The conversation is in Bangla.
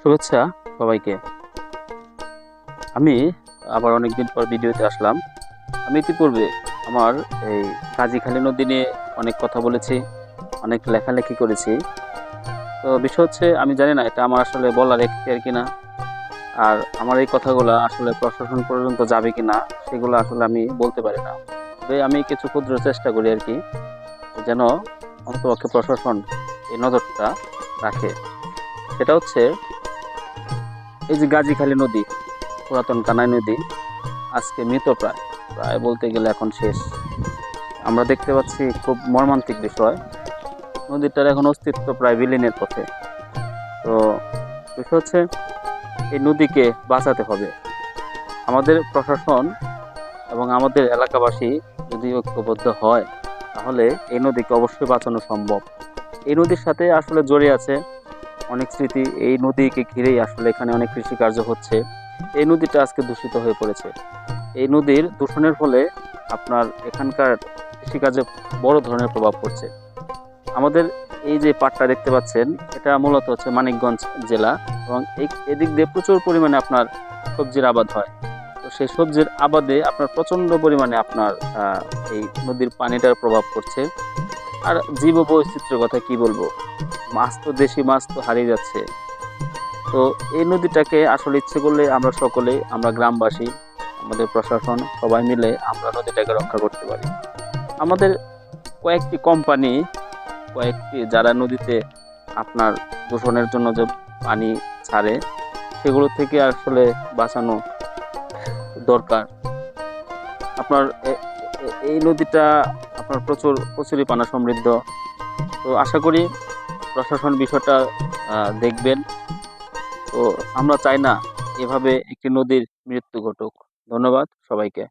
শুভেচ্ছা সবাইকে। আমি আবার অনেকদিন পর ভিডিওতে আসলাম। আমি ইতিপূর্বে আমার এই কাজীখালী নদী নিয়ে অনেক কথা বলেছি, অনেক লেখালেখি করেছি। তো বিষয় হচ্ছে, আমি জানি না এটা আমার আসলে বলার এখতিয়ার কিনা, আর আমার এই কথাগুলো আসলে প্রশাসন পর্যন্ত যাবে কিনা সেগুলো আসলে আমি বলতে পারি না। তবে আমি কিছু ক্ষুদ্র চেষ্টা করি আর কি, যেন অন্তপক্ষে প্রশাসন এই নজরটা রাখে। সেটা হচ্ছে, এই যে গাজীখালী নদী, পুরাতন কানাই নদী, আজকে মৃত প্রায়, প্রায় বলতে গেলে এখন শেষ। আমরা দেখতে পাচ্ছি, খুব মর্মান্তিক বিষয়, নদীটার এখন অস্তিত্ব প্রায় বিলীনের পথে। তো বিষয় হচ্ছে, এই নদীকে বাঁচাতে হবে। আমাদের প্রশাসন এবং আমাদের এলাকাবাসী যদি ঐক্যবদ্ধ হয়, তাহলে এই নদীকে অবশ্যই বাঁচানো সম্ভব। এই নদীর সাথে আসলে জড়িয়ে আছে অনেক স্মৃতি। এই নদীকে ঘিরেই আসলে এখানে অনেক কৃষিকার্য হচ্ছে। এই নদীটা আজকে দূষিত হয়ে পড়েছে। এই নদীর দূষণের ফলে আপনার এখানকার কৃষিকাজে বড় ধরনের প্রভাব পড়ছে। আমাদের এই যে পাটটা দেখতে পাচ্ছেন, এটা মূলত হচ্ছে মানিকগঞ্জ জেলা, এবং এদিক দিয়ে প্রচুর পরিমাণে আপনার সবজির আবাদ হয়। তো সেই সবজির আবাদে আপনার প্রচন্ড পরিমাণে আপনার এই নদীর পানিটার প্রভাব পড়ছে। আর জীব বৈচিত্র্যের কথা কি বলবো, মাছ তো, দেশি মাছ তো হারিয়ে যাচ্ছে। তো এই নদীটাকে আসলে ইচ্ছে করলে আমরা সকলে, আমরা গ্রামবাসী, আমাদের প্রশাসন সবাই মিলে আমরা নদীটাকে রক্ষা করতে পারি। আমাদের কয়েকটি কোম্পানি, কয়েকটি যারা নদীতে আপনার দূষণের জন্য যে পানি ছাড়ে, সেগুলো থেকে আসলে বাঁচানো দরকার। আপনার এই নদীটা আপনার প্রচুরই পানা সমৃদ্ধ। তো আশা করি প্রশাসন বিষয়টা দেখবেন। তো আমরা চাই না এভাবে একটি নদীর মৃত্যু ঘটুক। ধন্যবাদ সবাইকে।